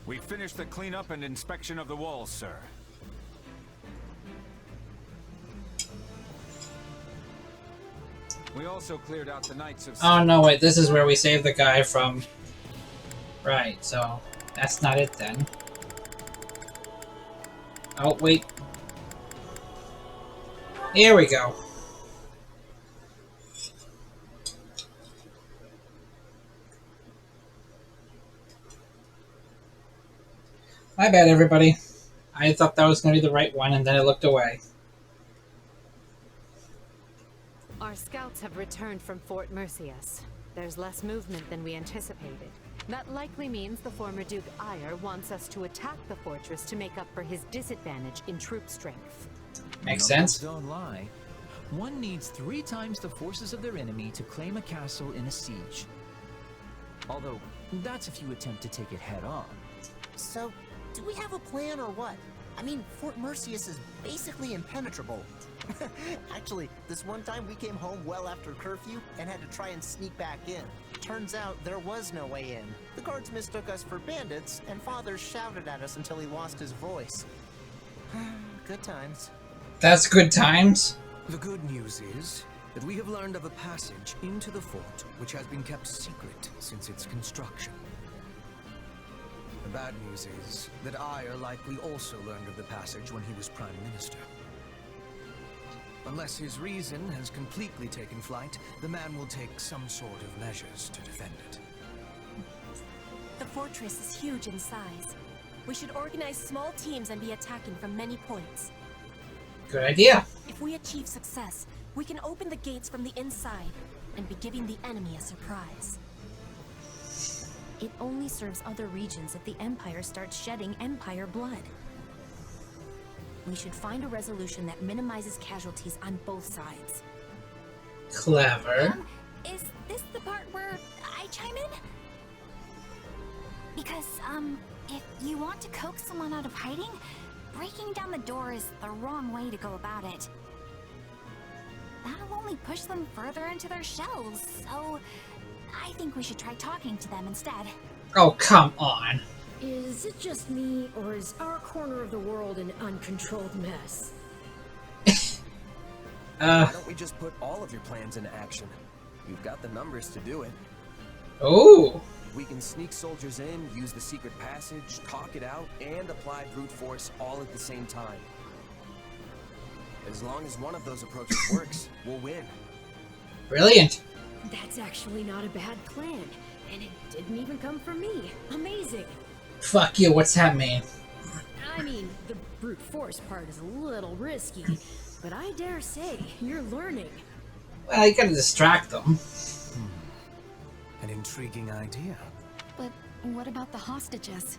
We finished the cleanup and inspection of the walls, sir. We also cleared out the Knights of... Oh no, wait, this is where we saved the guy from... Right, so that's not it then. Oh, wait. Here we go. My bad, everybody. I thought that was going to be the right one, and then I looked away. Our scouts have returned from Fort Mercius. There's less movement than we anticipated. That likely means the former Duke Ire wants us to attack the fortress to make up for his disadvantage in troop strength. Makes sense. Don't lie. One needs 3 times the forces of their enemy to claim a castle in a siege. Although, that's if you attempt to take it head on. So, do we have a plan or what? I mean, Fort Mercius is basically impenetrable. Actually, this one time we came home well after curfew and had to try and sneak back in. Turns out there was no way in. The guards mistook us for bandits, and Father shouted at us until he lost his voice. Good times. That's good times. The good news is that we have learned of a passage into the fort which has been kept secret since its construction. The bad news is that Ire likely also learned of the passage when he was Prime Minister. Unless his reason has completely taken flight, the man will take some sort of measures to defend it. The fortress is huge in size. We should organize small teams and be attacking from many points. Good idea. If we achieve success, we can open the gates from the inside and be giving the enemy a surprise. It only serves other regions if the Empire starts shedding Empire blood. We should find a resolution that minimizes casualties on both sides. Clever. Is this the part where I chime in? Because, if you want to coax someone out of hiding, breaking down the door is the wrong way to go about it. That'll only push them further into their shells, so I think we should try talking to them instead. Oh, come on. Is it just me, or is our corner of the world an uncontrolled mess? Why don't we just put all of your plans into action? You've got the numbers to do it. Oh. We can sneak soldiers in, use the secret passage, talk it out, and apply brute force all at the same time. As long as one of those approaches works, we'll win. Brilliant. That's actually not a bad plan, and it didn't even come from me. Amazing. Fuck you, what's that mean? I mean, the brute force part is a little risky, but I dare say you're learning. Well, you gotta distract them. An intriguing idea. But what about the hostages?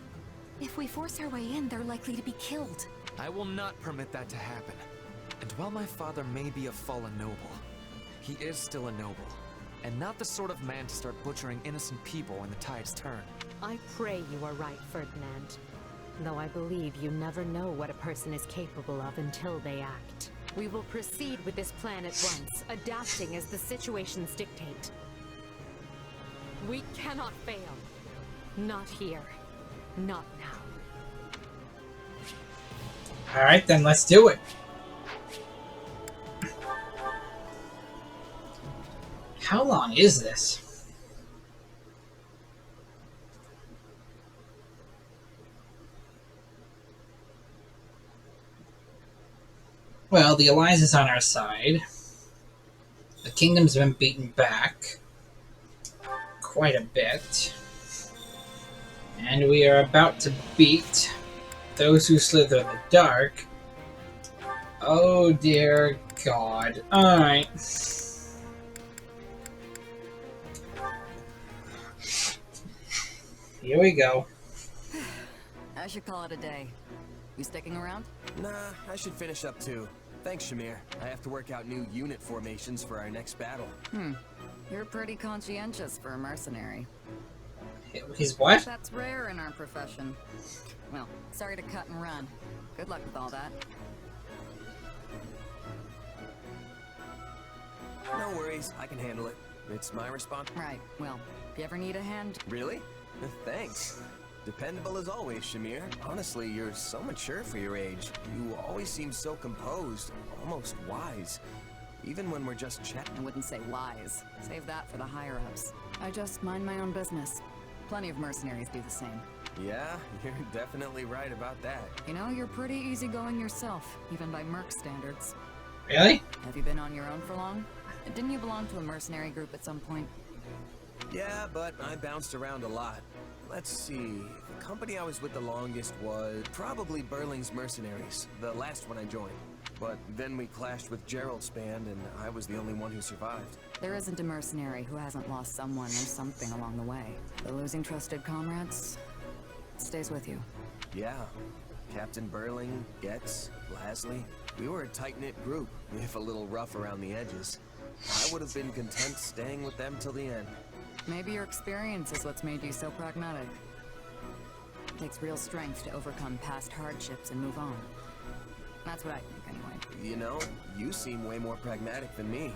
If we force our way in, they're likely to be killed. I will not permit that to happen. And while my father may be a fallen noble, he is still a noble, and not the sort of man to start butchering innocent people when the tides turn. I pray you are right, Ferdinand. Though I believe you never know what a person is capable of until they act. We will proceed with this plan at once, adapting as the situations dictate. We cannot fail. Not here. Not now. Alright, then let's do it. How long is this? Well, the Alliance is on our side. The Kingdom's been beaten back quite a bit. And we are about to beat those who slither in the dark. Oh dear God. Alright. Here we go. I should call it a day. You sticking around? Nah, I should finish up too. Thanks, Shamir. I have to work out new unit formations for our next battle. You're pretty conscientious for a mercenary. He's what? That's rare in our profession. Well, sorry to cut and run. Good luck with all that. No worries, I can handle it. It's my response. Right, well, if you ever need a hand... Really? Thanks. Dependable as always, Shamir. Honestly, you're so mature for your age. You always seem so composed, almost wise. Even when we're just chatting. I wouldn't say wise. Save that for the higher-ups. I just mind my own business. Plenty of mercenaries do the same. Yeah, you're definitely right about that. You know, you're pretty easygoing yourself, even by merc standards. Really? Have you been on your own for long? Didn't you belong to a mercenary group at some point? Yeah, but I bounced around a lot. Let's see, the company I was with the longest was probably Burling's Mercenaries, the last one I joined. But then we clashed with Gerald's band, and I was the only one who survived. There isn't a mercenary who hasn't lost someone or something along the way. The losing trusted comrades stays with you. Yeah, Captain Burling, Getz, Lasley. We were a tight-knit group, if a little rough around the edges. I would have been content staying with them till the end. Maybe your experience is what's made you so pragmatic. It takes real strength to overcome past hardships and move on. That's what I think, anyway. You know, you seem way more pragmatic than me.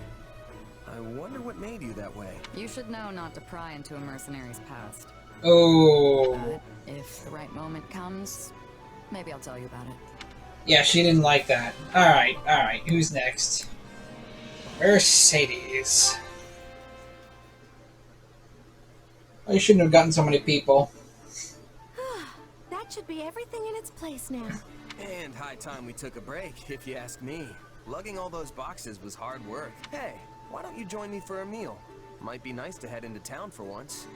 I wonder what made you that way. You should know not to pry into a mercenary's past. Oh. But if the right moment comes, maybe I'll tell you about it. Yeah, she didn't like that. Alright. Who's next? Mercedes. I shouldn't have gotten so many people. That should be everything in its place now. And high time we took a break, if you ask me. Lugging all those boxes was hard work. Hey, why don't you join me for a meal? Might be nice to head into town for once.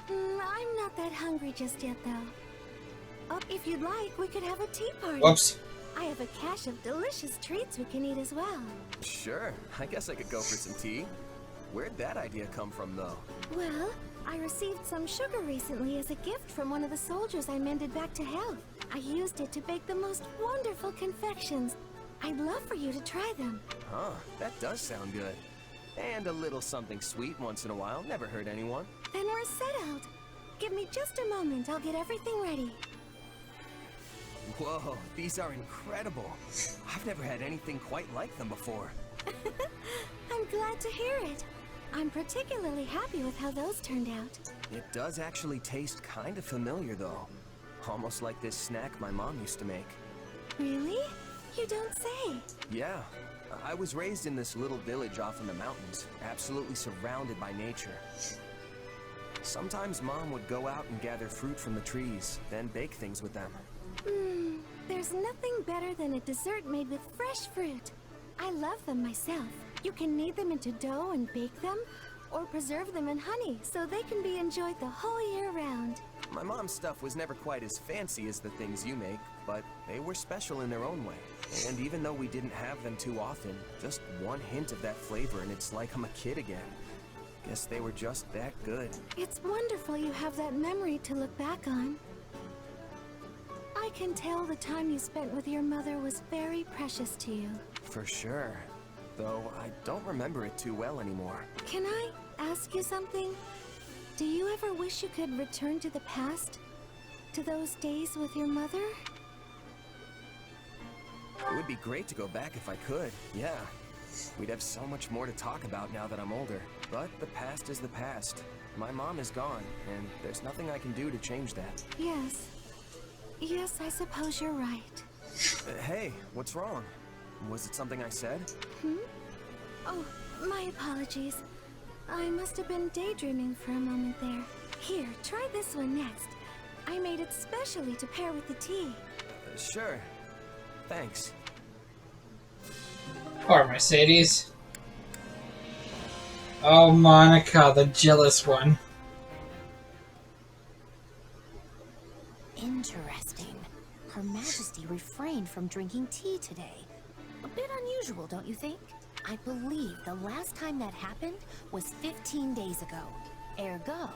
I'm not that hungry just yet, though. Oh, if you'd like, we could have a tea party. Whoops. I have a cache of delicious treats we can eat as well. Sure, I guess I could go for some tea. Where'd that idea come from, though? Well, I received some sugar recently as a gift from one of the soldiers I mended back to health. I used it to bake the most wonderful confections. I'd love for you to try them. Huh, that does sound good. And a little something sweet once in a while never hurt anyone. Then we're settled. Give me just a moment, I'll get everything ready. Whoa, these are incredible. I've never had anything quite like them before. I'm glad to hear it. I'm particularly happy with how those turned out. It does actually taste kind of familiar, though. Almost like this snack my mom used to make. Really? You don't say. Yeah. I was raised in this little village off in the mountains, absolutely surrounded by nature. Sometimes Mom would go out and gather fruit from the trees, then bake things with them. There's nothing better than a dessert made with fresh fruit. I love them myself. You can knead them into dough and bake them, or preserve them in honey so they can be enjoyed the whole year round. My mom's stuff was never quite as fancy as the things you make, but they were special in their own way. And even though we didn't have them too often, just one hint of that flavor and it's like I'm a kid again. Guess they were just that good. It's wonderful you have that memory to look back on. I can tell the time you spent with your mother was very precious to you. For sure. Though I don't remember it too well anymore. Can I ask you something? Do you ever wish you could return to the past? To those days with your mother? It would be great to go back if I could, yeah. We'd have so much more to talk about now that I'm older. But the past is the past. My mom is gone, and there's nothing I can do to change that. Yes. Yes, I suppose you're right. Hey, what's wrong? Was it something I said? Oh, my apologies. I must have been daydreaming for a moment there. Here, try this one next. I made it specially to pair with the tea. Sure. Thanks. Poor Mercedes. Oh, Monica, the jealous one. Interesting. Her Majesty refrained from drinking tea today. A bit unusual, don't you think? I believe the last time that happened was 15 days ago. Ergo,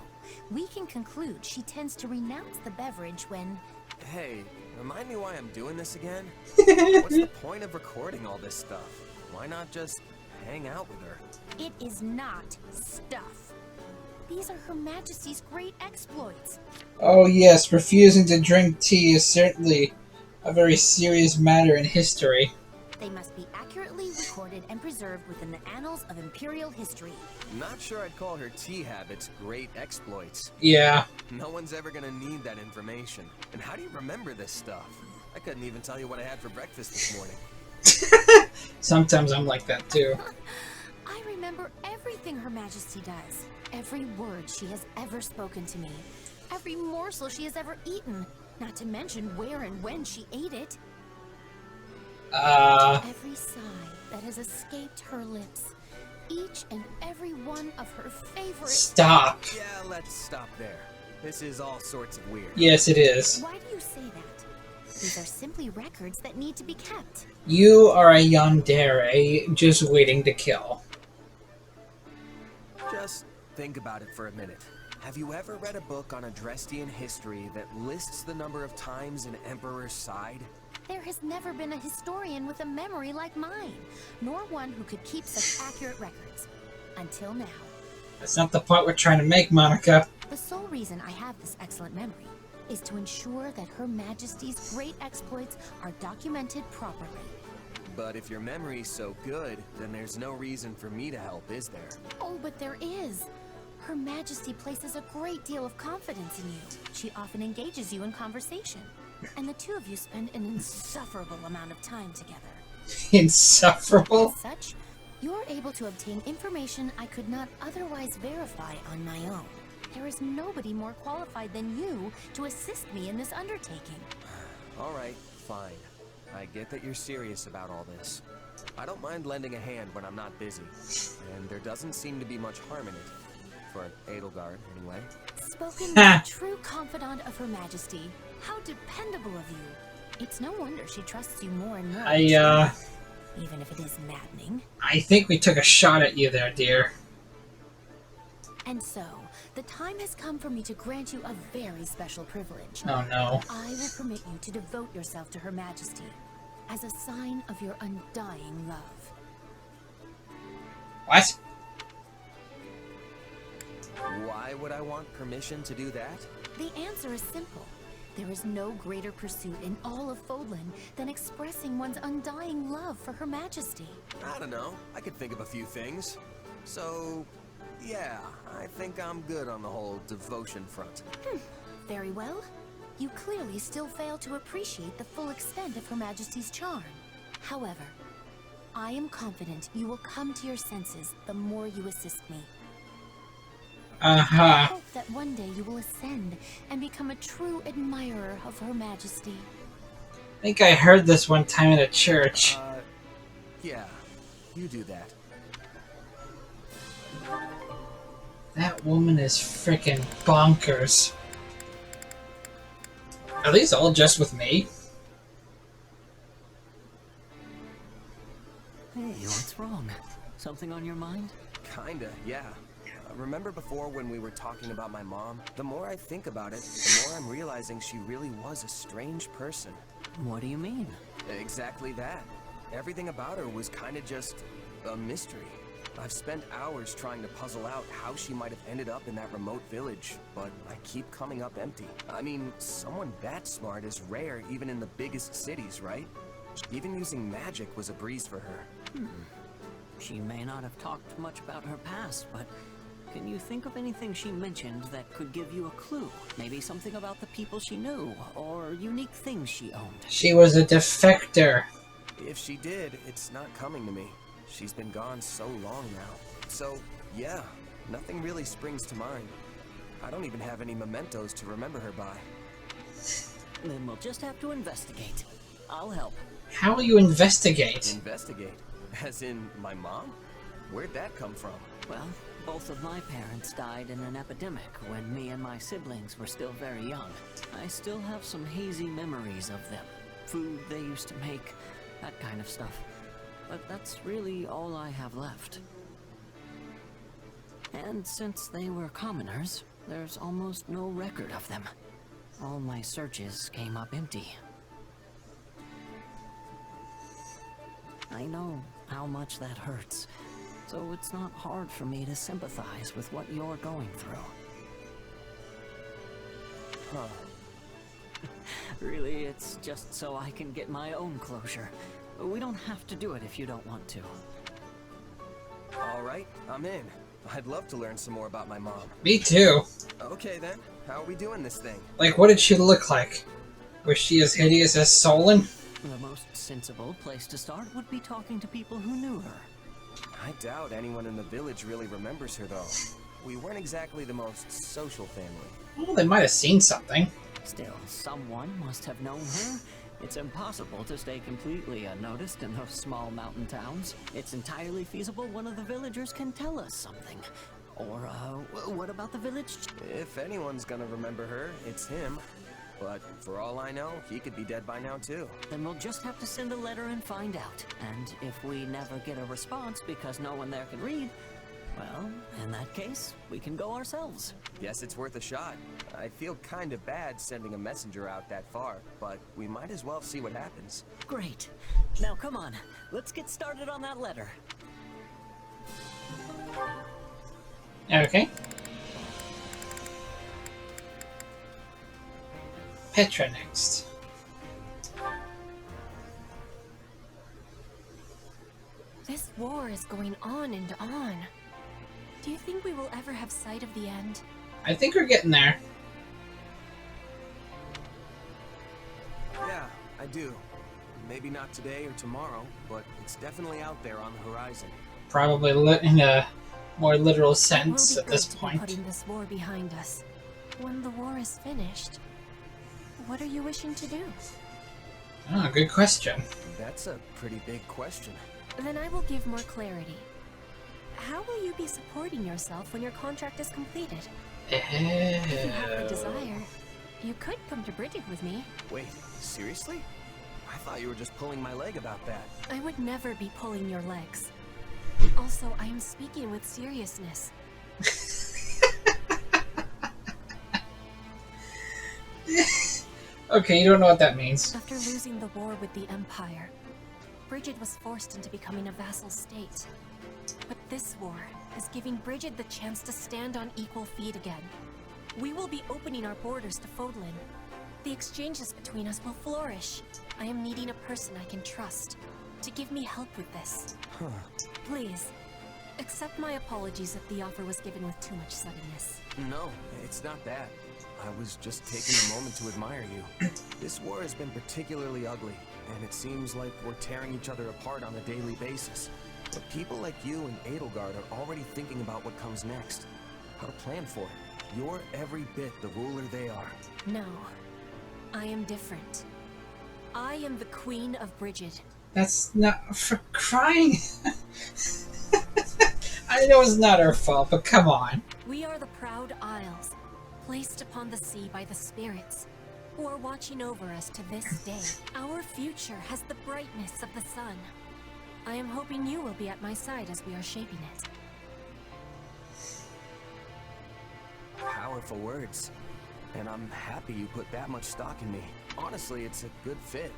we can conclude she tends to renounce the beverage when... Hey, remind me why I'm doing this again? What's the point of recording all this stuff? Why not just hang out with her? It is not stuff. These are Her Majesty's great exploits. Oh yes, refusing to drink tea is certainly a very serious matter in history. They must be accurately recorded and preserved within the annals of Imperial history. Not sure I'd call her tea habits great exploits. Yeah. No one's ever gonna need that information. And how do you remember this stuff? I couldn't even tell you what I had for breakfast this morning. Sometimes I'm like that too. I remember everything Her Majesty does. Every word she has ever spoken to me. Every morsel she has ever eaten. Not to mention where and when she ate it. Every sigh that has escaped her lips. Each and every one of her favorite... Stop. Yeah, let's stop there. This is all sorts of weird. Yes, it is. Why do you say that? These are simply records that need to be kept. You are a yandere just waiting to kill. Just think about it for a minute. Have you ever read a book on Adrestian history that lists the number of times an emperor sighed? There has never been a historian with a memory like mine, nor one who could keep such accurate records. Until now. That's not the point we're trying to make, Monica. The sole reason I have this excellent memory is to ensure that Her Majesty's great exploits are documented properly. But if your memory's so good, then there's no reason for me to help, is there? Oh, but there is. Her Majesty places a great deal of confidence in you. She often engages you in conversation. And the two of you spend an insufferable amount of time together. Insufferable? As such, you're able to obtain information I could not otherwise verify on my own. There is nobody more qualified than you to assist me in this undertaking. Alright, fine. I get that you're serious about all this. I don't mind lending a hand when I'm not busy. And there doesn't seem to be much harm in it. For Edelgard, anyway. Spoken like a true confidant of Her Majesty. How dependable of you. It's no wonder she trusts you more and more. Even if it is maddening. I think we took a shot at you there, dear. And so, the time has come for me to grant you a very special privilege. Oh no. I will permit you to devote yourself to Her Majesty as a sign of your undying love. What? Why would I want permission to do that? The answer is simple. There is no greater pursuit in all of Fodlan than expressing one's undying love for Her Majesty. I don't know. I could think of a few things. So, yeah, I think I'm good on the whole devotion front. Very well. You clearly still fail to appreciate the full extent of Her Majesty's charm. However, I am confident you will come to your senses the more you assist me. I hope that one day you will ascend and become a true admirer of Her Majesty. I think I heard this one time in a church. Yeah, you do that. That woman is frickin' bonkers. Are these all just with me? Hey, what's wrong? Something on your mind? Kinda, yeah. Remember before when we were talking about my mom? The more I think about it, the more I'm realizing she really was a strange person. What do you mean? Exactly that. Everything about her was kinda just a mystery. I've spent hours trying to puzzle out how she might have ended up in that remote village, but I keep coming up empty. I mean, someone that smart is rare even in the biggest cities, right? Even using magic was a breeze for her. She may not have talked much about her past, but can you think of anything she mentioned that could give you a clue? Maybe something about the people she knew, or unique things she owned. She was a defector. If she did, it's not coming to me. She's been gone so long now. So, yeah, nothing really springs to mind. I don't even have any mementos to remember her by. Then we'll just have to investigate. I'll help. How will you investigate? Investigate? As in, my mom? Where'd that come from? Well, both of my parents died in an epidemic when me and my siblings were still very young. I still have some hazy memories of them. Food they used to make, that kind of stuff. But that's really all I have left. And since they were commoners, there's almost no record of them. All my searches came up empty. I know how much that hurts. so it's not hard for me to sympathize with what you're going through. Huh. Really, it's just so I can get my own closure. We don't have to do it if you don't want to. All right, I'm in. I'd love to learn some more about my mom. Me too. Okay then, how are we doing this thing? Like, what did she look like? Was she as hideous as Solon? The most sensible place to start would be talking to people who knew her. I doubt anyone in the village really remembers her though. We weren't exactly the most social family. Well, they might have seen something. Still, someone must have known her. It's impossible to stay completely unnoticed in those small mountain towns. It's entirely feasible one of the villagers can tell us something. Or, what about the village? If anyone's gonna remember her, it's him. But for all I know, he could be dead by now too. Then we'll just have to send a letter and find out. And if we never get a response because no one there can read, well, in that case, we can go ourselves. Guess it's worth a shot. I feel kind of bad sending a messenger out that far, but we might as well see what happens. Great. Now come on, let's get started on that letter. Okay. Petra next. This war is going on and on. Do you think we will ever have sight of the end? I think we're getting there. Yeah, I do. Maybe not today or tomorrow, but it's definitely out there on the horizon. Probably in a more literal sense at this point. Putting this war behind us. When the war is finished, what are you wishing to do? Oh, good question. That's a pretty big question. Then I will give more clarity. How will you be supporting yourself when your contract is completed? If you have the desire, you could come to Bridget with me. Wait, seriously? I thought you were just pulling my leg about that. I would never be pulling your legs. Also, I am speaking with seriousness. Okay, you don't know what that means. After losing the war with the Empire, Bridget was forced into becoming a vassal state. But this war is giving Bridget the chance to stand on equal feet again. We will be opening our borders to Fodlan. The exchanges between us will flourish. I am needing a person I can trust to give me help with this. Huh. Please, accept my apologies if the offer was given with too much suddenness. No, it's not that. I was just taking a moment to admire you. This war has been particularly ugly, and it seems like we're tearing each other apart on a daily basis. But people like you and Edelgard are already thinking about what comes next. How to plan for it. You're every bit the ruler they are. No, I am different. I am the Queen of Bridget. That's not for crying. I know it's not our fault, but come on. We are the proud Isles, placed upon the sea by the spirits, who are watching over us to this day. Our future has the brightness of the sun. I am hoping you will be at my side as we are shaping it. Powerful words. And I'm happy you put that much stock in me. Honestly, it's a good fit.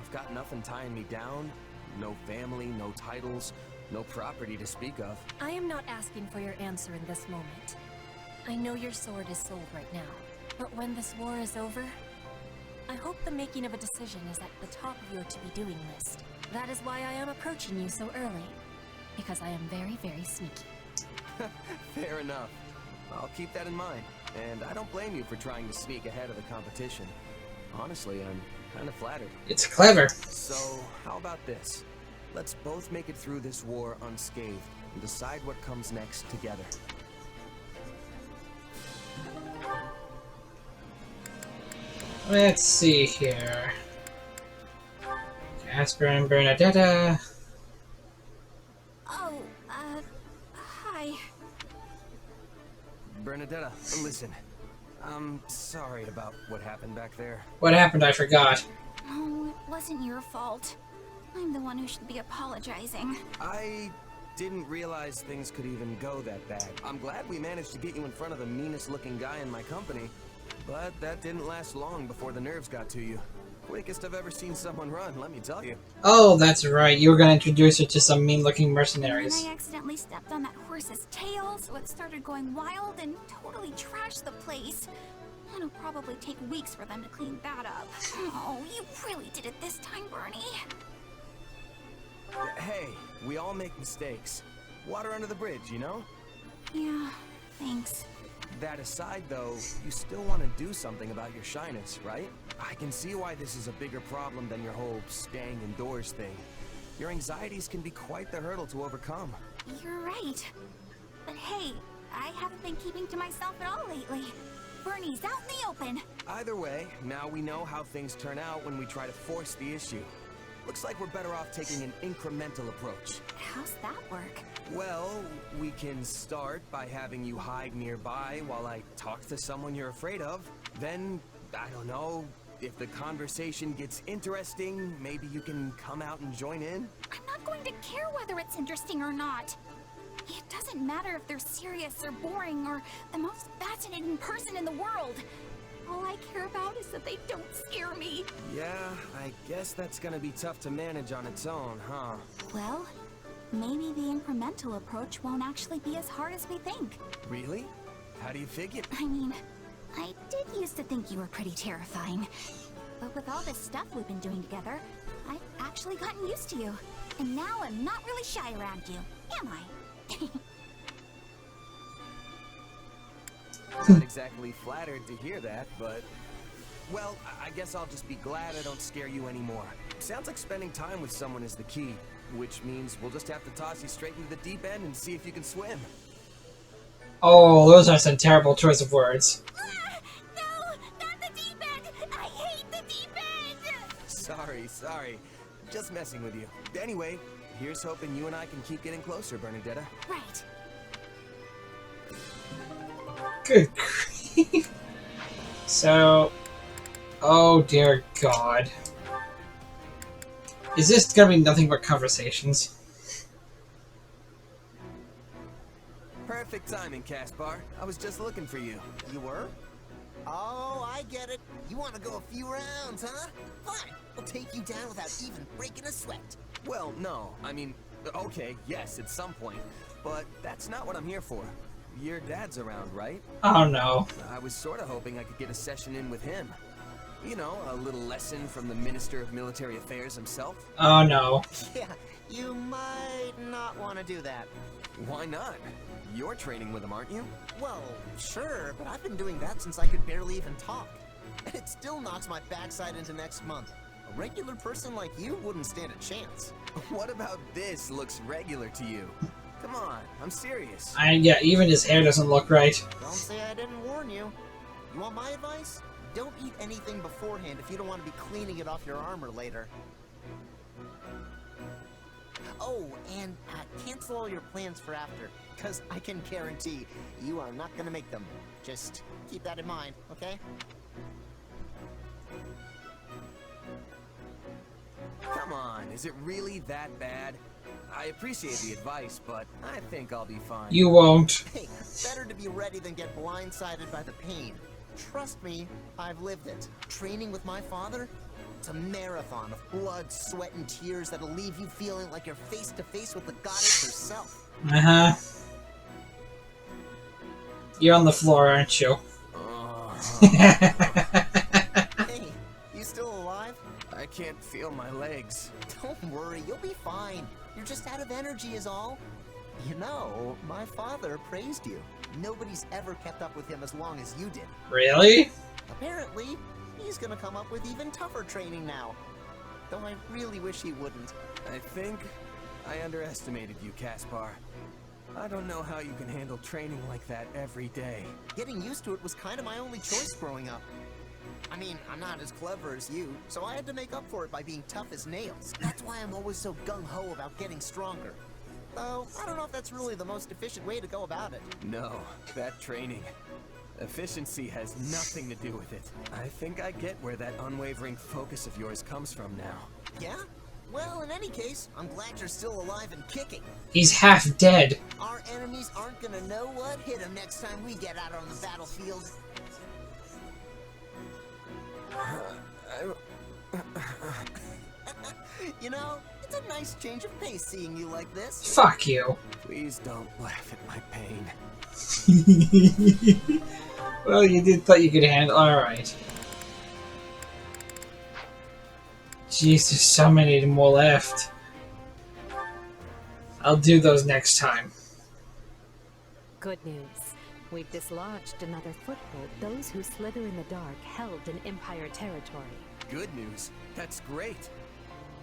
I've got nothing tying me down. No family, no titles, no property to speak of. I am not asking for your answer in this moment. I know your sword is sold right now. But when this war is over, I hope the making of a decision is at the top of your to-be-doing list. That is why I am approaching you so early. Because I am very, very sneaky. Fair enough. I'll keep that in mind. And I don't blame you for trying to sneak ahead of the competition. Honestly, I'm kind of flattered. It's clever. So, how about this? Let's both make it through this war unscathed and decide what comes next together. Let's see here. Casper and Bernadetta. Oh, hi. Bernadetta, listen. I'm sorry about what happened back there. What happened? I forgot. Oh, it wasn't your fault. I'm the one who should be apologizing. I didn't realize things could even go that bad. I'm glad we managed to get you in front of the meanest looking guy in my company, but that didn't last long before the nerves got to you. Quickest I've ever seen someone run, let me tell you. Oh, that's right. You were going to introduce her to some mean-looking And mercenaries. then I accidentally stepped on that horse's tail, so it started going wild and totally trashed the place. It'll probably take weeks for them to clean that up. Oh, you really did it this time, Bernie. Hey, we all make mistakes. Water under the bridge, you know? Yeah, thanks. That aside, though, you still want to do something about your shyness, right? I can see why this is a bigger problem than your whole staying indoors thing. Your anxieties can be quite the hurdle to overcome. You're right. But hey, I haven't been keeping to myself at all lately. Bernie's out in the open. Either way, now we know how things turn out when we try to force the issue. Looks like we're better off taking an incremental approach. How's that work? Well, we can start by having you hide nearby while I talk to someone you're afraid of. Then, I don't know, if the conversation gets interesting, maybe you can come out and join in? I'm not going to care whether it's interesting or not. It doesn't matter if they're serious or boring or the most fascinating person in the world. All I care about is that they don't scare me. Yeah, I guess that's gonna be tough to manage on its own, huh? Well, maybe the incremental approach won't actually be as hard as we think. Really? How do you figure? I mean, I did used to think you were pretty terrifying. But with all this stuff we've been doing together, I've actually gotten used to you. And now I'm not really shy around you, am I? Not exactly flattered to hear that, but... Well, I guess I'll just be glad I don't scare you anymore. Sounds like spending time with someone is the key, which means we'll just have to toss you straight into the deep end and see if you can swim. Oh, those are some terrible choice of words. No, not the deep end! I hate the deep end! Sorry. Just messing with you. Anyway, here's hoping you and I can keep getting closer, Bernadetta. Right. Good grief. So... Oh dear God. Is this gonna be nothing but conversations? Perfect timing, Caspar. I was just looking for you. You were? Oh, I get it. You want to go a few rounds, huh? Fine. We'll take you down without even breaking a sweat. Well, no. I mean, okay, yes, at some point. But that's not what I'm here for. Your dad's around, right? Oh no. I was sort of hoping I could get a session in with him. You know, a little lesson from the Minister of Military Affairs himself. Oh no. Yeah, you might not want to do that. Why not? You're training with him, aren't you? Well, sure, but I've been doing that since I could barely even talk. And it still knocks my backside into next month. A regular person like you wouldn't stand a chance. What about this looks regular to you? Come on, I'm serious. Yeah, even his hair doesn't look right. Don't say I didn't warn you. You want my advice? Don't eat anything beforehand if you don't want to be cleaning it off your armor later. Oh, and cancel all your plans for after, because I can guarantee you are not going to make them. Just keep that in mind, okay? Come on, is it really that bad? I appreciate the advice, but I think I'll be fine. You won't. Hey, better to be ready than get blindsided by the pain. Trust me, I've lived it. Training with my father? It's a marathon of blood, sweat, and tears that'll leave you feeling like you're face to face with the goddess herself. Uh-huh. You're on the floor, aren't you? Hey, you still alive? I can't feel my legs. Don't worry, you'll be fine. You're just out of energy is all. You know, my father praised you. Nobody's ever kept up with him as long as you did. Really? Apparently, he's gonna come up with even tougher training now. Though I really wish he wouldn't. I think I underestimated you, Caspar. I don't know how you can handle training like that every day. Getting used to it was kind of my only choice growing up. I mean, I'm not as clever as you, so I had to make up for it by being tough as nails. That's why I'm always so gung-ho about getting stronger. Though, I don't know if that's really the most efficient way to go about it. No, that training. Efficiency has nothing to do with it. I think I get where that unwavering focus of yours comes from now. Yeah? Well, in any case, I'm glad you're still alive and kicking. He's half dead. Our enemies aren't gonna know what hit them next time we get out on the battlefield. You know, it's a nice change of pace seeing you like this. Fuck you. Please don't laugh at my pain. Well, you did thought you could handle. Alright. Jeez, there's so many more left. I'll do those next time. Good news. We've dislodged another foothold. Those who slither in the dark held in Empire territory. Good news. That's great.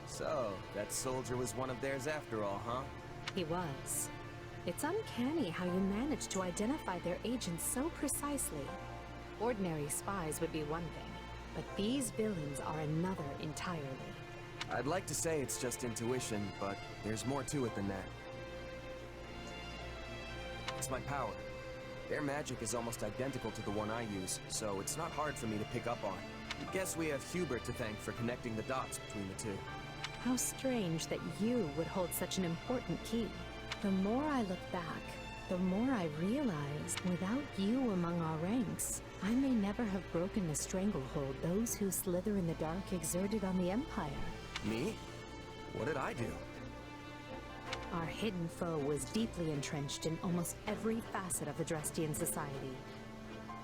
So, that soldier was one of theirs after all, huh? He was. It's uncanny how you managed to identify their agents so precisely. Ordinary spies would be one thing, but these villains are another entirely. I'd like to say it's just intuition, but there's more to it than that. It's my power. Their magic is almost identical to the one I use, so it's not hard for me to pick up on. I guess we have Hubert to thank for connecting the dots between the two. How strange that you would hold such an important key. The more I look back, the more I realize, without you among our ranks, I may never have broken the stranglehold those who slither in the dark exerted on the Empire. Me? What did I do? Our hidden foe was deeply entrenched in almost every facet of the Drestian society.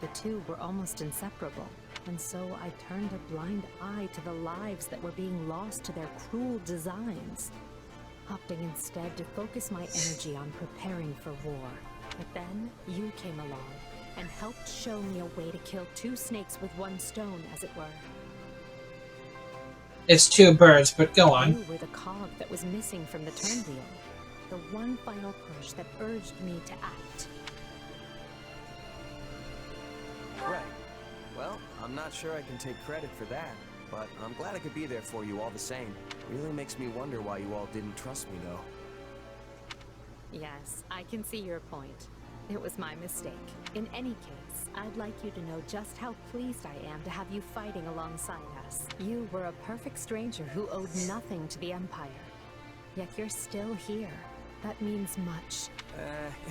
The two were almost inseparable, and so I turned a blind eye to the lives that were being lost to their cruel designs, opting instead to focus my energy on preparing for war. But then, you came along, and helped show me a way to kill two snakes with one stone, as it were. It's two birds, but go on. You were the cog that was missing from the turnwheel, the one final push that urged me to act. Right. Well, I'm not sure I can take credit for that, but I'm glad I could be there for you all the same. Really makes me wonder why you all didn't trust me, though. Yes, I can see your point. It was my mistake. In any case, I'd like you to know just how pleased I am to have you fighting alongside us. You were a perfect stranger who owed nothing to the Empire. Yet you're still here. That means much.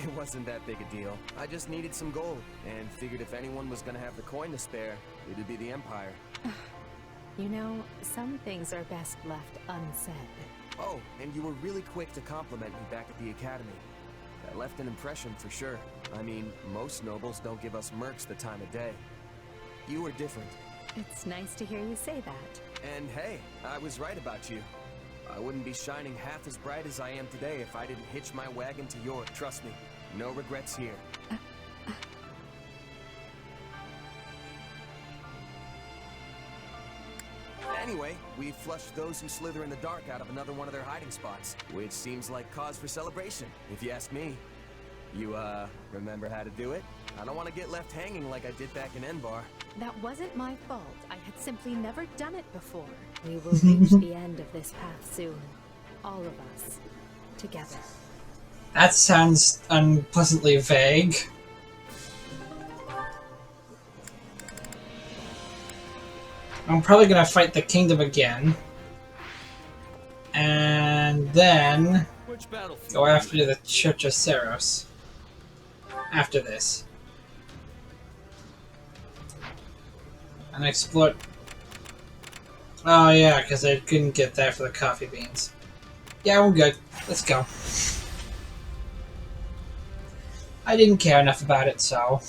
It wasn't that big a deal. I just needed some gold, and figured if anyone was gonna have the coin to spare, it'd be the Empire. You know, some things are best left unsaid. Oh, and you were really quick to compliment me back at the Academy. That left an impression for sure. I mean, most nobles don't give us mercs the time of day. You were different. It's nice to hear you say that. And hey, I was right about you. I wouldn't be shining half as bright as I am today if I didn't hitch my wagon to yours. Trust me, no regrets here. Anyway, we flushed those who slither in the dark out of another one of their hiding spots, which seems like cause for celebration, if you ask me. You, remember how to do it? I don't want to get left hanging like I did back in Enbar. That wasn't my fault. I had simply never done it before. We will reach the end of this path soon. All of us. Together. That sounds unpleasantly vague. I'm probably gonna fight the kingdom again. And then go after the Church of Seros. After this. And explore... Oh yeah, because I couldn't get that for the coffee beans. Yeah, we're good. Let's go. I didn't care enough about it, so...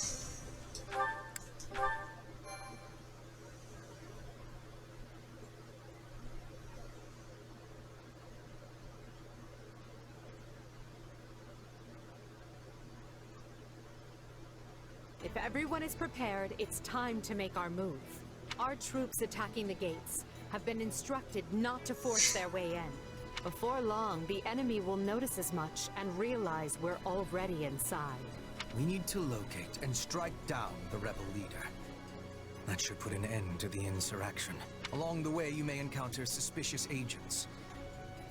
If everyone is prepared, it's time to make our move. Our troops attacking the gates have been instructed not to force their way in. Before long, the enemy will notice as much and realize we're already inside. We need to locate and strike down the rebel leader. That should put an end to the insurrection. Along the way, you may encounter suspicious agents.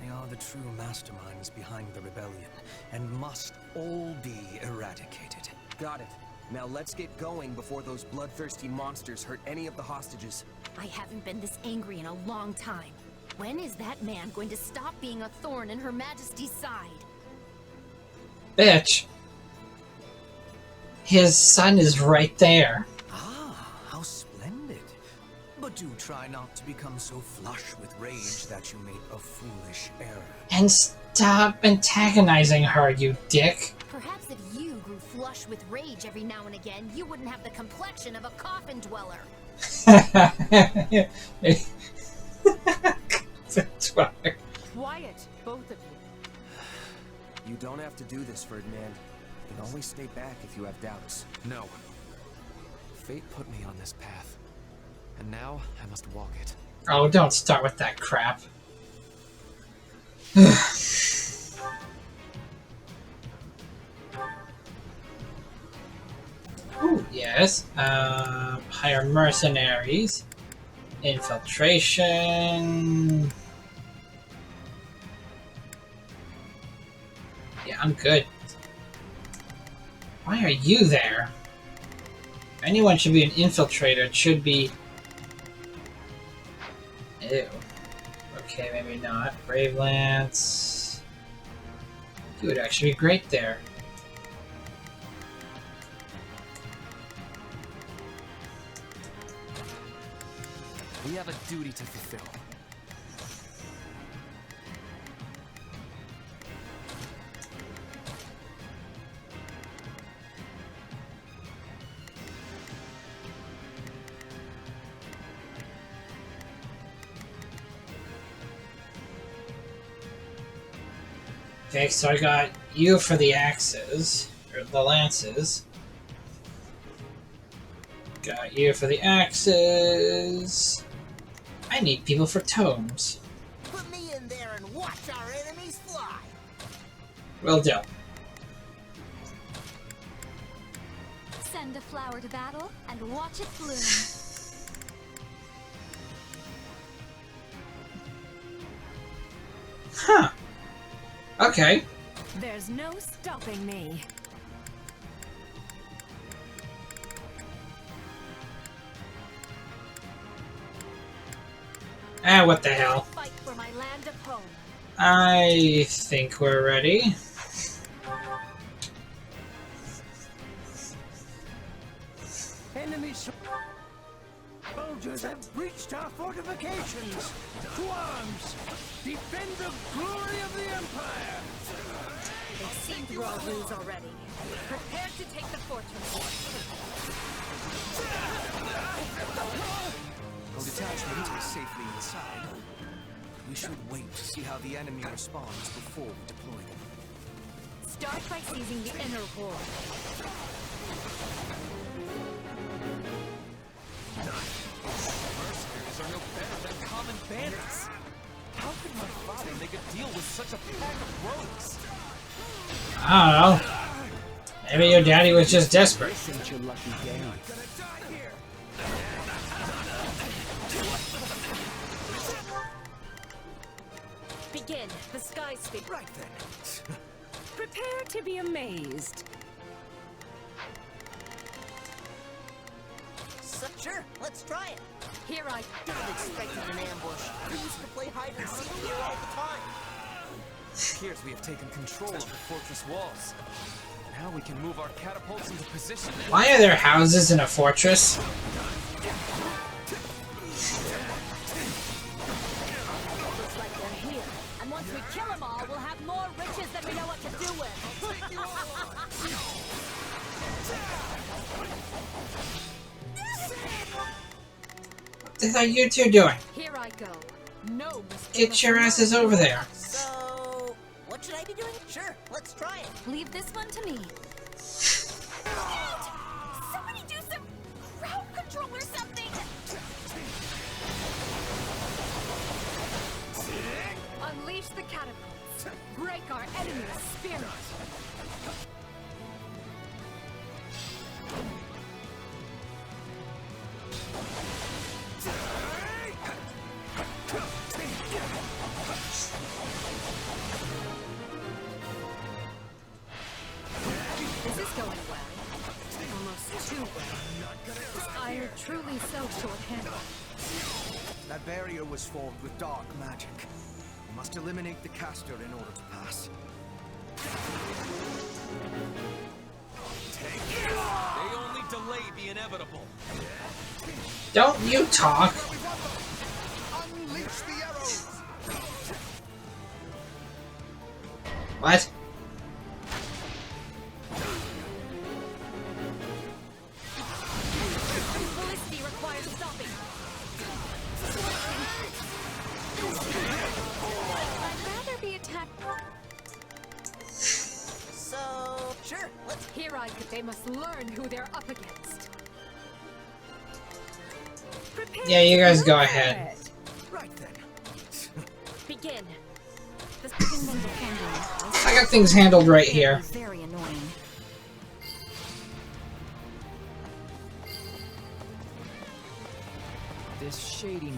They are the true masterminds behind the rebellion, and must all be eradicated. Got it. Now let's get going before those bloodthirsty monsters hurt any of the hostages. I haven't been this angry in a long time. When is that man going to stop being a thorn in Her Majesty's side? Bitch. His son is right there. Ah, how splendid. But Do try not to become so flush with rage that you make a foolish error. And stop antagonizing her, you dick. Perhaps if you grew flush with rage every now and again, you wouldn't have the complexion of a coffin dweller. Quiet, both of you. You don't have to do this, Ferdinand. You can always stay back if you have doubts. No. Fate put me on this path. And now I must walk it. Oh, don't start with that crap. Ooh, yes. Hire mercenaries. Infiltration. Yeah, I'm good. Why are you there? If anyone should be an infiltrator, it should be... Ew. Okay, maybe not. Brave Lance. You would actually be great there. We have a duty to fulfill. Okay, so I got you for the axes, or the lances. Got you for the axes. I need people for tomes. Put me in there and watch our enemies fly. Will do. Send a flower to battle and watch it bloom. Huh. Okay. There's no stopping me. Ah, what the hell. Fight for my land of home. I think we're ready. Enemy soldiers have breached our fortifications. To arms! Defend the glory of the Empire! It seems we're all lose already. Prepare to take the fortress. Our detachment is safely inside. We should wait to see how the enemy responds before we deploy them. Start by seizing the inner wall. Mercenaries are no better than common bandits. How could my father make a deal with such a pack of rogues? I don't know. Maybe your daddy was just desperate. This ain't your lucky day. Begin. The sky speak. Right then. Prepare to be amazed. Sure, let's try it. Here I Didn't expect an ambush. We used to play hide and seek here all the time. It appears we have taken control of the fortress walls. Now we can move our catapults into position. Why are there houses in a fortress? Looks like they're here. And once we kill them all, we'll have more riches than we know what to do with. What are you two doing? Here I go. No mistake. Get your asses over there. So, what should I be doing? Sure, let's try it. Leave this one to me. Somebody do some crowd control or something! Unleash the catapults. Break our enemy's spirit. This is going well. Almost too well. I are truly so short-handed. That barrier was formed with dark magic. We must eliminate the caster in order to pass. They only delay the inevitable. Don't you talk. Watch the arrows. What? Felicity requires stopping. I'd rather be attacked. So, sure, let's... Here I could. They must learn who they're up against. Yeah, you guys go ahead. Right then. Begin. I got things handled right here. Very annoying. This shady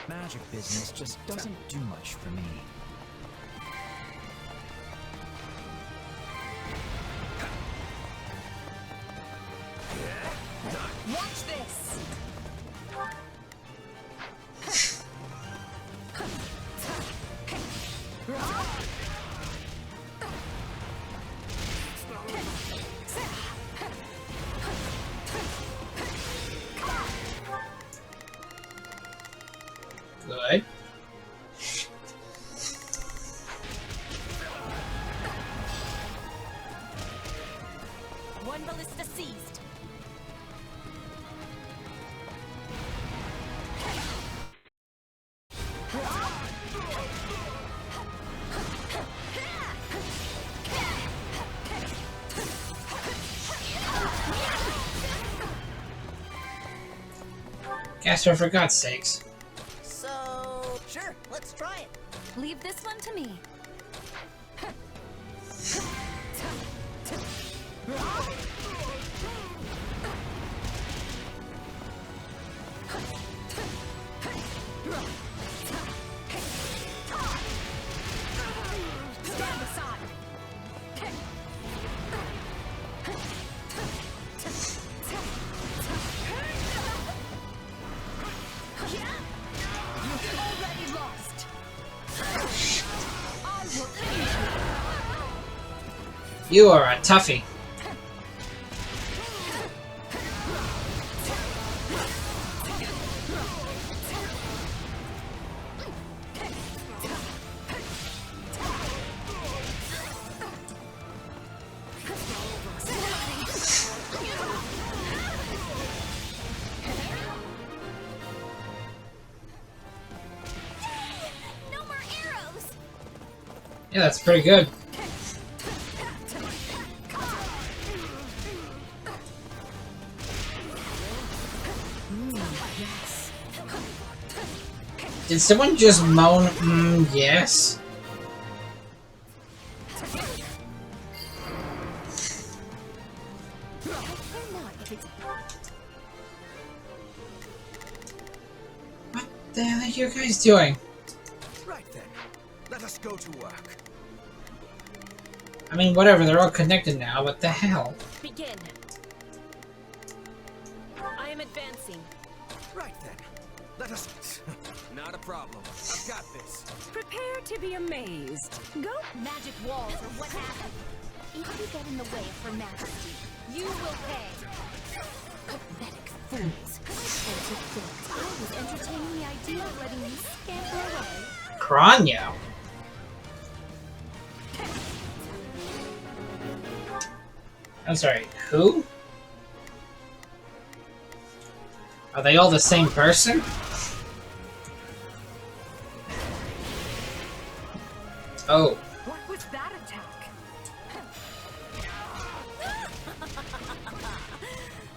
magic business just doesn't do much for me. Watch this. Good. One ballista seized. Gaster, for God's sakes. So, sure, let's try it. Leave this one to me. Stand aside. You've already lost. I will end you. You are a toughie. No more arrows. Yeah, that's pretty good. Did someone just moan, yes? What the hell are you guys doing? Right then. Let us go to work. I mean, whatever, they're all connected now, what the hell? Begin. I am advancing. Right then. Let us... Not a problem. I've got this. Prepare to be amazed. Go. Magic walls are what happened. If you get in the way of Her Majesty, You will pay. pathetic fools. I was entertaining the idea of letting you scamper away. Cronyo. I'm sorry, who? Are they all the same person? Oh. What was that attack?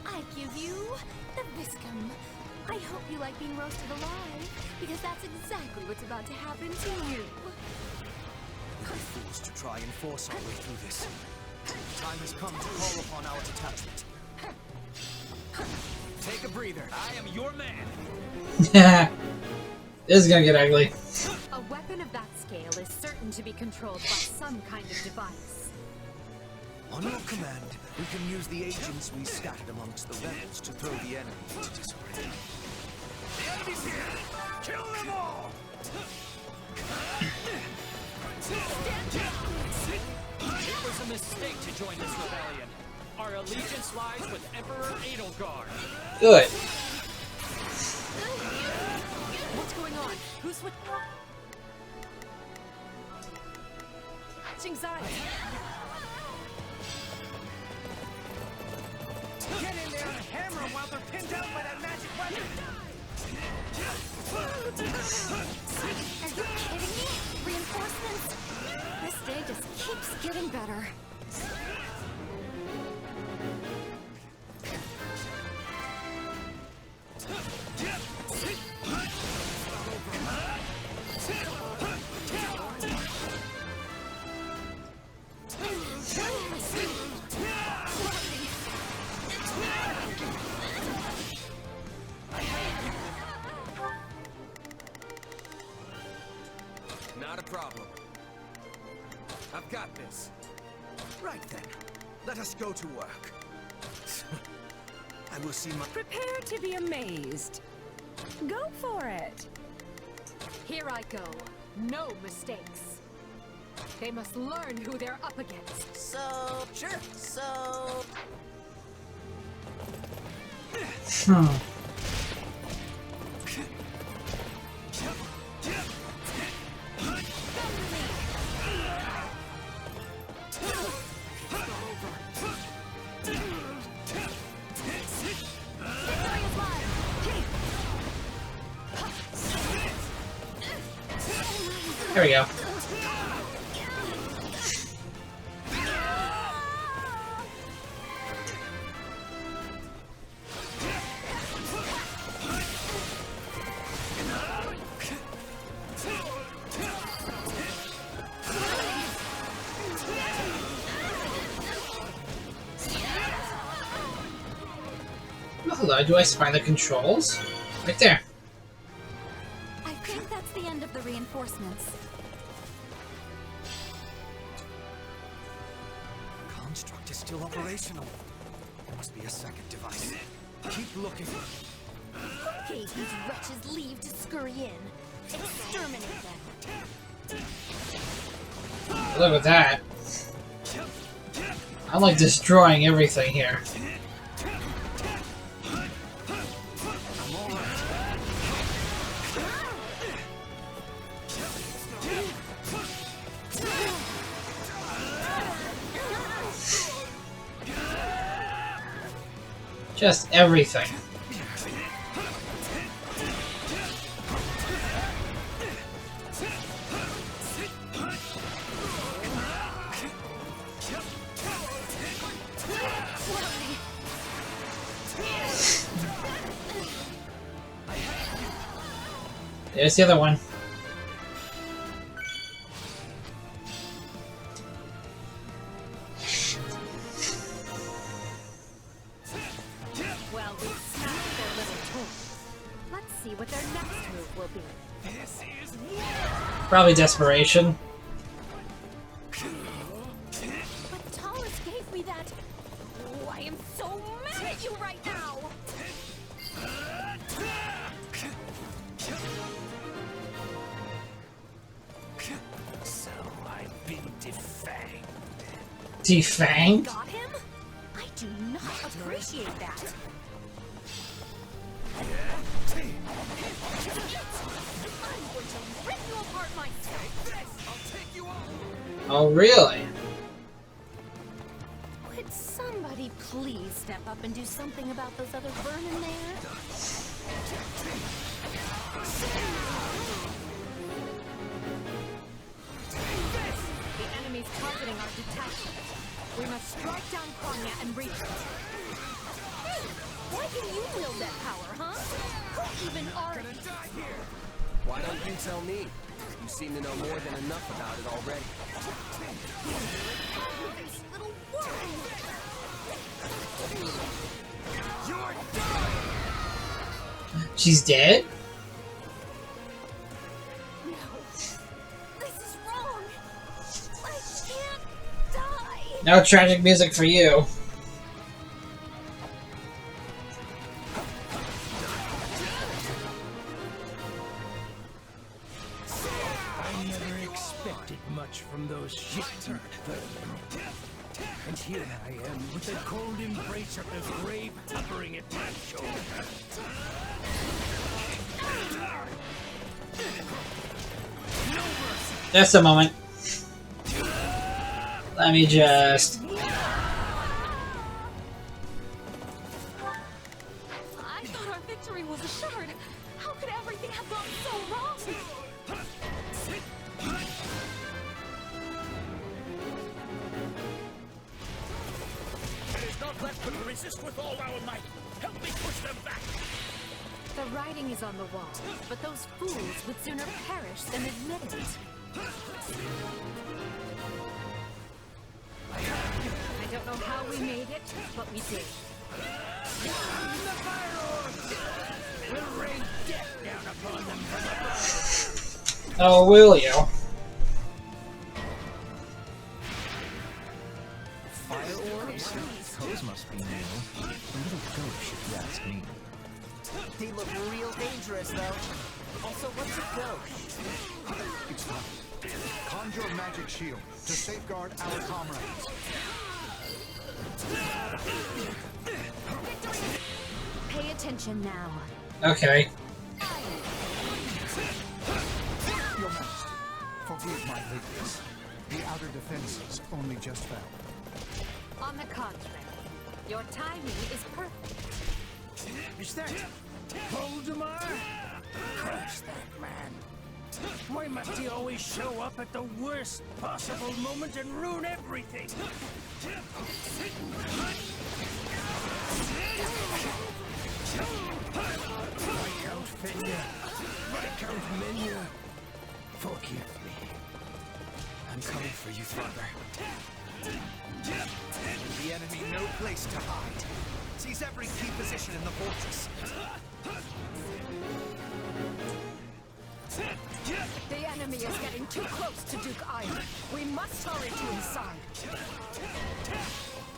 I give you the Viscum. I hope you like being roasted alive, because that's exactly what's about to happen to you. We are fools to try and force our way through this. The time has come to call upon our detachment. Take a breather. I am your man. This is gonna get ugly. A weapon of that scale is certain to be controlled by some kind of device. On your command, we can use the agents we scattered amongst the rebels to throw the enemy into disarray. The enemy's here! Kill them all! It was a mistake to join this rebellion. Our allegiance lies with Emperor Edelgard. Good. What's going on? Who's Switching sides. Get in there and hammer them while they're pinned down by that magic weapon! Are you kidding me? Reinforcements? This day just keeps getting better. Not a problem. I've got this. Right then, let us go to work. I will see my... Prepare to be amazed. Go for it. Here I go. No mistakes. They must learn who they're up against. So, sure, so... There we go. Oh, hello, do I spy the controls? Right there. I think that's the end of the reinforcements. Construct is still operational. There must be a second device. Keep looking. Who gave these wretches leave to scurry in? Exterminate them. Look at that. I like destroying everything here. Just everything. There's the other one. Well, we've smashed their little toy. Let's see what their next move will be. This is Probably desperation. But Talus gave me that. Oh, I am so mad at you right now. So I've been defanged. Defanged? Got him? I do not appreciate that. I'm going to rip you apart myself. I'll take you on. Oh, really? Would somebody please step up and do something about those other vermin there? The enemy's targeting our detachment. We must strike down Konya and reach it. Hey, why can you wield that power, huh? Who even are you? Why don't you tell me? You seem to know more than enough about it already. Oh, this little worm! You're done! She's dead? No. This is wrong. I can't die. No tragic music for you. I never expected much from those shit-turd vermin. And here I am with the cold embrace of the grave hovering at my shoulder. Just a moment. Let me just... I thought our victory was assured. How could everything have gone so wrong? It is not left but to resist with all our might. Help me push them back. The writing is on the wall, but those fools would sooner perish than admit it. I don't know how we made it, but we did. The fire orb will rain death down upon them from above. Oh, will you? Fire orbs? Those must be new. A little gauche, if you ask me. They look real dangerous, though. Also, what's a ghost? It's time. Conjure a magic shield to safeguard our comrades. Pay attention now. Okay. Your Majesty, forgive my lateness. The outer defenses only just fell. On the contrary, your timing is perfect. Is that Voldemar? Curse that man. Why must he always show up at the worst possible moment and ruin everything? Viscount Fenya, Viscount Menya, forgive me. I'm coming for you, Father. The enemy no place to hide. Seize every key position in the fortress. The enemy is getting too close to Duke Iron. We must hurry to his side.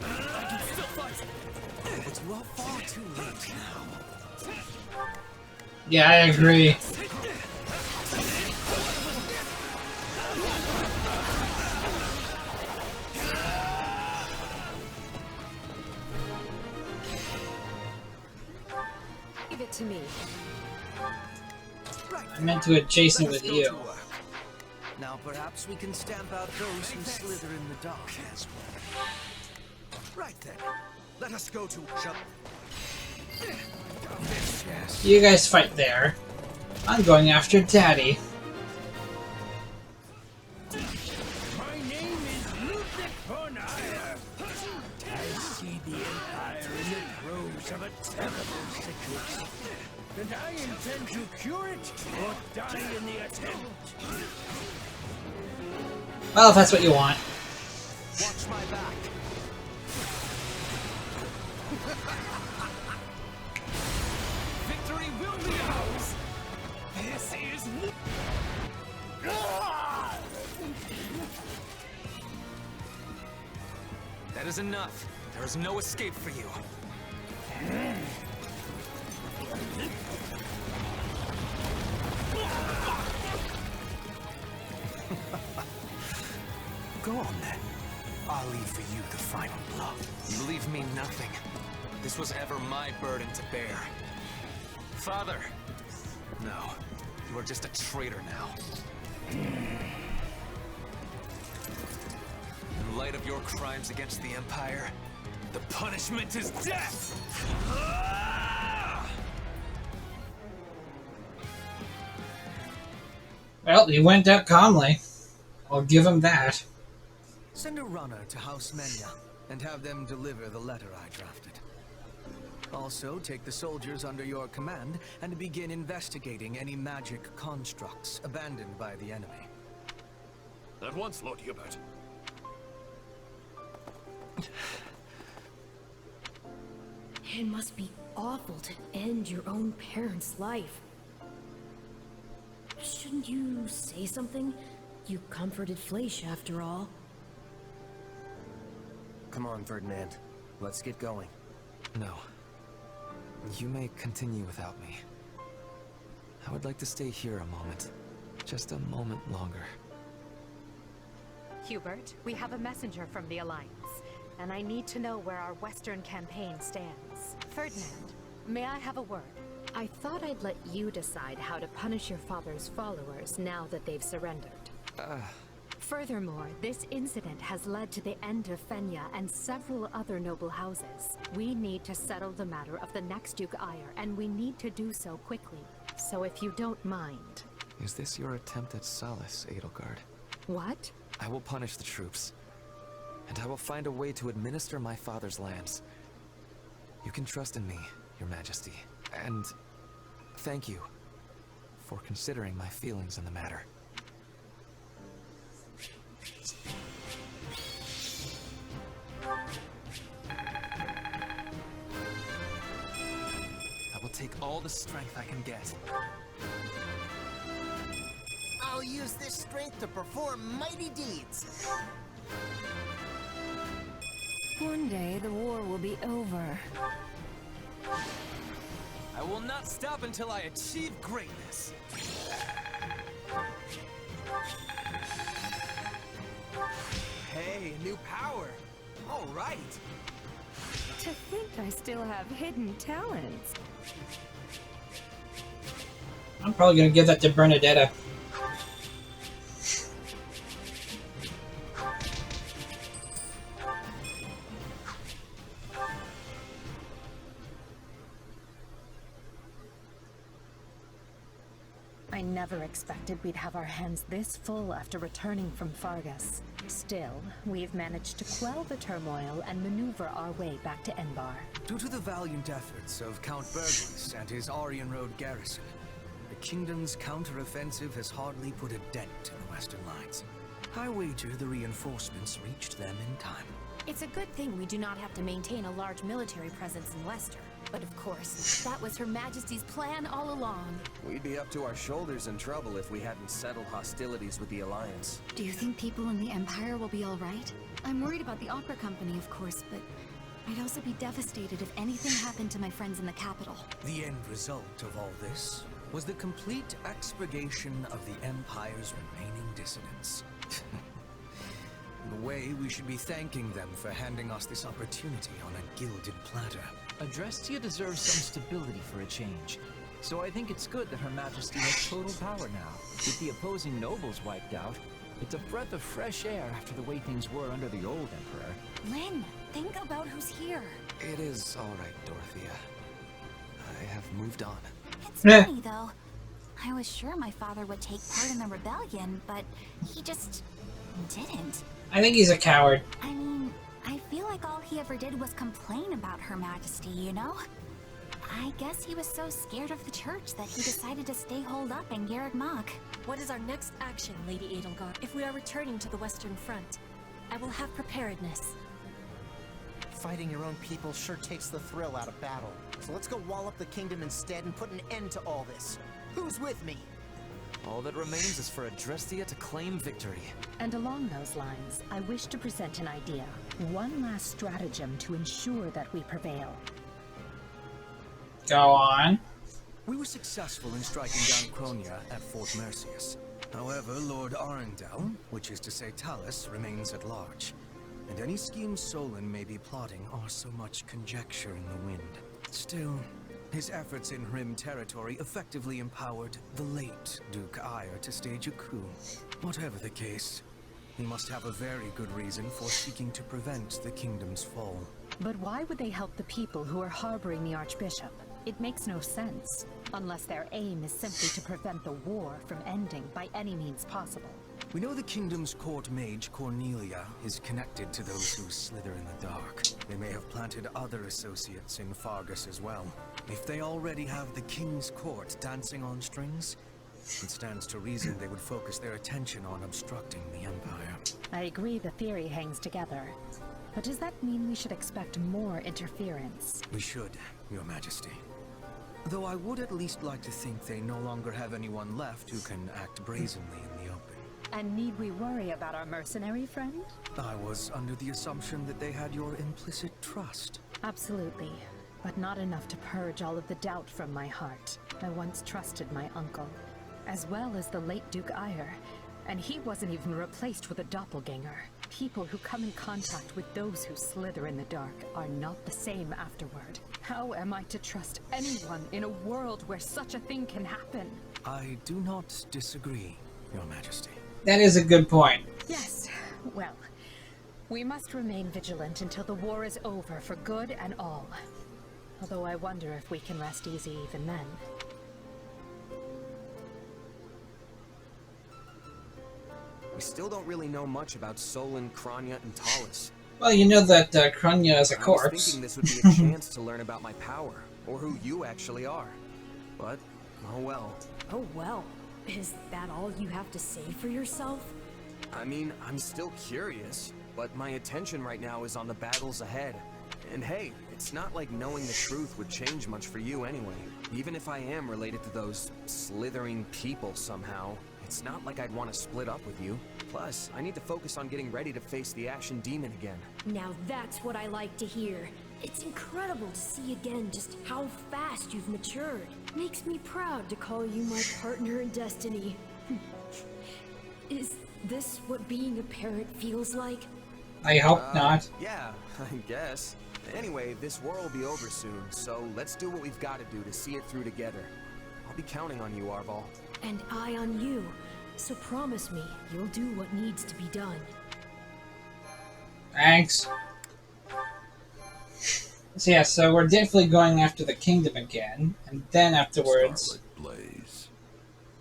I can still fight, but you are far too late now. Yeah, I agree. Give it to me. I meant to adjacent with you. Now perhaps we can stamp out those who slither in the dark. Right then, let us go to shop. You guys fight there. I'm going after Daddy. My name is Ludwig von Eyre. I see the Empire in the throes of a terrible sickness. And I intend to cure it or die in the attempt. Well, if that's what you want. Watch my back. Victory will be ours. This is... That is enough. There is no escape for you. Go on then. I'll leave for you the final blow. You leave me nothing. This was ever my burden to bear. Father! No, you are just a traitor now. In light of your crimes against the Empire, the punishment is death! Well, he went out calmly. I'll give him that. Send a runner to House Menya and have them deliver the letter I drafted. Also, take the soldiers under your command and begin investigating any magic constructs abandoned by the enemy. At once, Lord Hubert. It must be awful to end your own parent's life. Shouldn't you say something? You comforted Fleisch, after all. Come on, Ferdinand. Let's get going. No. You may continue without me. I would like to stay here a moment. Just a moment longer. Hubert, we have a messenger from the Alliance, and I need to know where our Western campaign stands. Ferdinand, may I have a word? I thought I'd let you decide how to punish your father's followers now that they've surrendered. Furthermore, this incident has led to the end of Fenya and several other noble houses. We need to settle the matter of the next Duke Ire, and we need to do so quickly. So if you don't mind... Is this your attempt at solace, Edelgard? What? I will punish the troops. And I will find a way to administer my father's lands. You can trust in me, Your Majesty. And thank you for considering my feelings in the matter. I will take all the strength I can get. I'll use this strength to perform mighty deeds. One day the war will be over. I will not stop until I achieve greatness. Hey, a new power. All right. To think I still have hidden talents. I'm probably gonna give that to Bernadetta. I never expected we'd have our hands this full after returning from Fargus. Still, we've managed to quell the turmoil and maneuver our way back to Enbar. Due to the valiant efforts of Count Burgess and his Aryan Road garrison, the kingdom's counter-offensive has hardly put a dent in the western lines. I wager the reinforcements reached them in time. It's a good thing we do not have to maintain a large military presence in Leicester. But of course, that was Her Majesty's plan all along. We'd be up to our shoulders in trouble if we hadn't settled hostilities with the Alliance. Do you think people in the Empire will be all right? I'm worried about the opera company, of course, but I'd also be devastated if anything happened to my friends in the capital. The end result of all this was the complete expurgation of the Empire's remaining dissidents. In a way, we should be thanking them for handing us this opportunity on a gilded platter. Adrestia deserves some stability for a change. So I think it's good that Her Majesty has total power now. With the opposing nobles wiped out, it's a breath of fresh air after the way things were under the old Emperor. Lynn, think about who's here. It is all right, Dorothea. I have moved on. It's funny, though. I was sure my father would take part in the rebellion, but he just didn't. I think he's a coward. I mean, I feel like all he ever did was complain about Her Majesty, you know? I guess he was so scared of the church that he decided to stay holed up in Garreg Mach. What is our next action, Lady Edelgard, if we are returning to the Western Front? I will have preparedness. Fighting your own people sure takes the thrill out of battle. So let's go wall up the kingdom instead and put an end to all this. Who's with me? All that remains is for Adrestia to claim victory. And along those lines, I wish to present an idea. One last stratagem to ensure that we prevail. Go on. We were successful in striking down Cronia at Fort Mercius. However, Lord Arundel, which is to say Talus, remains at large. And any schemes Solon may be plotting are so much conjecture in the wind. Still, his efforts in Rim territory effectively empowered the late Duke Ire to stage a coup. Whatever the case, he must have a very good reason for seeking to prevent the kingdom's fall. But why would they help the people who are harboring the Archbishop? It makes no sense, unless their aim is simply to prevent the war from ending by any means possible. We know the kingdom's court mage, Cornelia, is connected to those who slither in the dark. They may have planted other associates in Fargus as well. If they already have the king's court dancing on strings, it stands to reason they would focus their attention on obstructing the Empire. I agree the theory hangs together. But does that mean we should expect more interference? We should, Your Majesty. Though I would at least like to think they no longer have anyone left who can act brazenly in the open. And need we worry about our mercenary friend? I was under the assumption that they had your implicit trust. Absolutely, but not enough to purge all of the doubt from my heart. I once trusted my uncle, as well as the late Duke Ire, and he wasn't even replaced with a doppelganger. People who come in contact with those who slither in the dark are not the same afterward. How am I to trust anyone in a world where such a thing can happen? I do not disagree, Your Majesty. That is a good point. Yes, well, we must remain vigilant until the war is over for good and all. Although I wonder if we can rest easy even then. We still don't really know much about Solon, Kranya, and Talus. Well, you know that Kranya is a I was corpse. thinking this would be a chance to learn about my power, or who you actually are. But, oh well. Oh well. Is that all you have to say for yourself? I mean, I'm still curious, but my attention right now is on the battles ahead. And hey, it's not like knowing the truth would change much for you anyway. Even if I am related to those slithering people somehow, it's not like I'd want to split up with you. Plus, I need to focus on getting ready to face the Ashen Demon again. Now that's what I like to hear. It's incredible to see again just how fast you've matured. Makes me proud to call you my partner in destiny. Is this what being a parent feels like? I hope not. Yeah, I guess. Anyway, this war will be over soon, so let's do what we've got to do to see it through together. I'll be counting on you, Arval. And I on you. So promise me you'll do what needs to be done. Thanks. So yeah, so we're definitely going after the kingdom again, and then afterwards... Scarlet Blaze.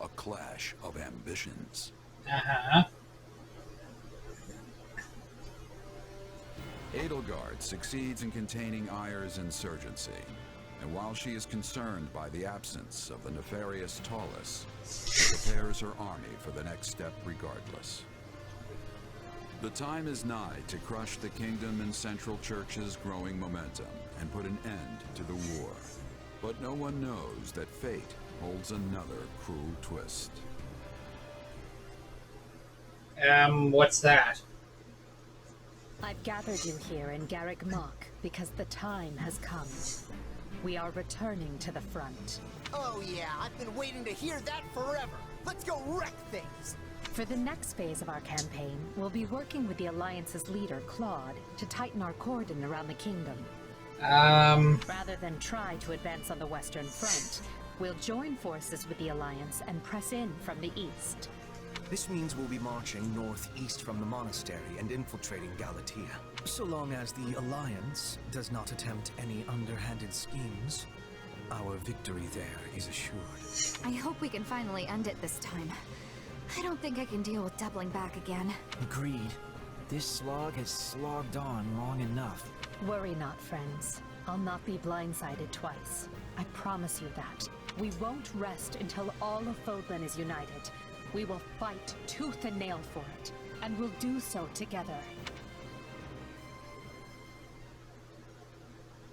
A clash of ambitions. Uh-huh. Edelgard succeeds in containing Ayer's insurgency, and while she is concerned by the absence of the nefarious Talus, she prepares her army for the next step regardless. The time is nigh to crush the kingdom and Central Church's growing momentum and put an end to the war. But no one knows that fate holds another cruel twist. What's that? I've gathered you here in Garrick Mach because the time has come. We are returning to the front. Oh yeah, I've been waiting to hear that forever. Let's go wreck things. For the next phase of our campaign, we'll be working with the Alliance's leader, Claude, to tighten our cordon around the kingdom. Rather than try to advance on the Western Front, we'll join forces with the Alliance and press in from the east. This means we'll be marching northeast from the monastery and infiltrating Galatea. So long as the Alliance does not attempt any underhanded schemes, our victory there is assured. I hope we can finally end it this time. I don't think I can deal with doubling back again. Agreed. This slog has slogged on long enough. Worry not, friends. I'll not be blindsided twice. I promise you that. We won't rest until all of Fodlan is united. We will fight tooth and nail for it, and we'll do so together.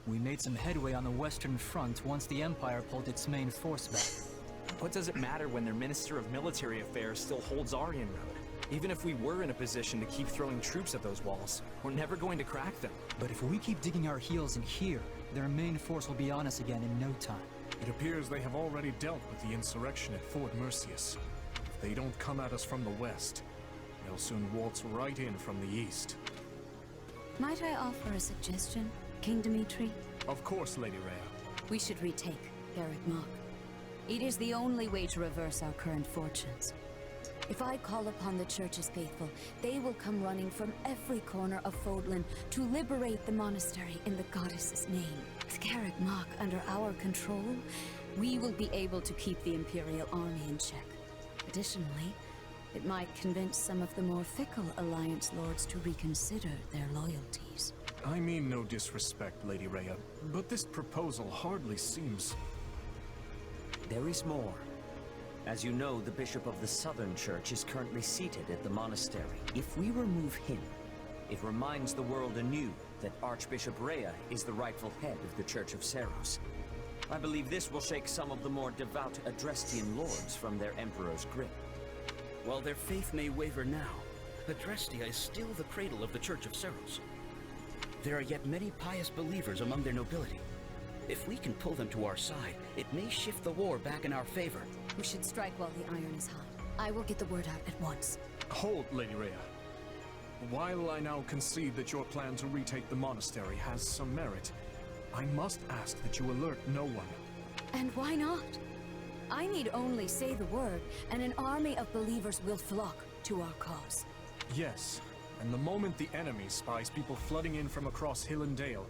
We made some headway on the Western Front once the Empire pulled its main force back. What does it matter when their Minister of Military Affairs still holds Aryan Road? Even if we were in a position to keep throwing troops at those walls, we're never going to crack them. But if we keep digging our heels in here, their main force will be on us again in no time. It appears they have already dealt with the insurrection at Fort Mercius. If they don't come at us from the west, they'll soon waltz right in from the east. Might I offer a suggestion, King Dimitri? Of course, Lady Rhea. We should retake Garrick Mach. It is the only way to reverse our current fortunes. If I call upon the Church's faithful, they will come running from every corner of Fodlan to liberate the monastery in the goddess's name. With Garrick Mach under our control, we will be able to keep the Imperial army in check. Additionally, it might convince some of the more fickle Alliance lords to reconsider their loyalties. I mean no disrespect, Lady Rhea, but this proposal hardly seems... There is more. As you know, the Bishop of the Southern Church is currently seated at the monastery. If we remove him, it reminds the world anew that Archbishop Rhea is the rightful head of the Church of Seros. I believe this will shake some of the more devout Adrestian lords from their Emperor's grip. While their faith may waver now, Adrestia is still the cradle of the Church of Seros. There are yet many pious believers among their nobility. If we can pull them to our side, it may shift the war back in our favor. We should strike while the iron is hot. I will get the word out at once. Hold, Lady Rhea. While I now concede that your plan to retake the monastery has some merit, I must ask that you alert no one. And why not? I need only say the word, and an army of believers will flock. to our cause. Yes, and the moment the enemy spies people flooding in from across hill and dale,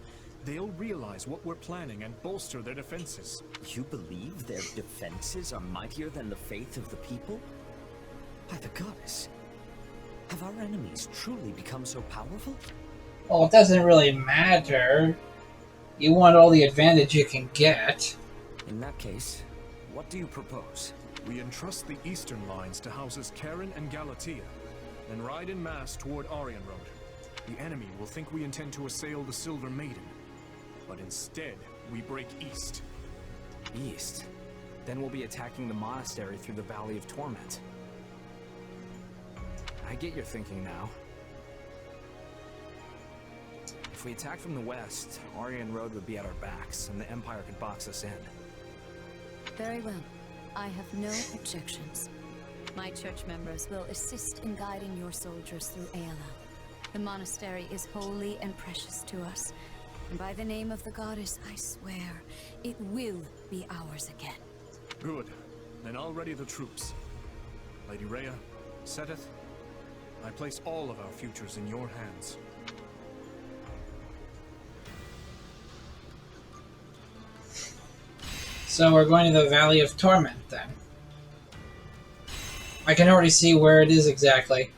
they'll realize what we're planning and bolster their defenses. You believe their defenses are mightier than the faith of the people? By the goddess, have our enemies truly become so powerful? Well, it doesn't really matter. You want all the advantage you can get. In that case, what do you propose? We entrust the eastern lines to houses Karen and Galatea, then ride en masse toward Aryan Road. The enemy will think we intend to assail the Silver Maiden, but instead, we break east. East? Then we'll be attacking the monastery through the Valley of Torment. I get your thinking now. If we attack from the west, Aryan Road would be at our backs, and the Empire could box us in. Very well. I have no objections. My church members will assist in guiding your soldiers through Aela. The monastery is holy and precious to us, and by the name of the goddess, I swear, it will be ours again. Good. Then I'll ready the troops. Lady Rhea, Seteth, I place all of our futures in your hands. So we're going to the Valley of Torment, then. I can already see where it is exactly.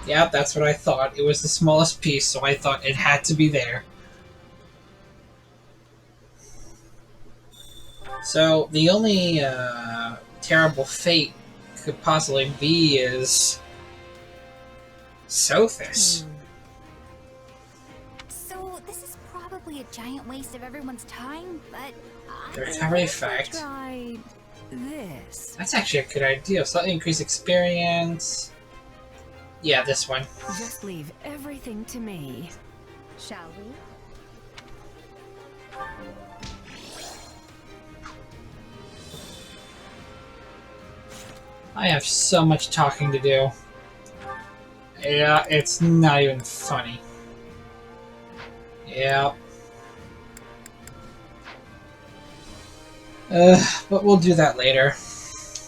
Yep, that's what I thought. It was the smallest piece, so I thought it had to be there. So, the only terrible fate could possibly be is Sothis. So, this is probably a giant waste of everyone's time, but The recovery effect. Tried this. That's actually a good idea. Slightly increased experience. Yeah, this one. Just leave everything to me. Shall we? I have so much talking to do. Yeah, it's not even funny. Yeah. But we'll do that later.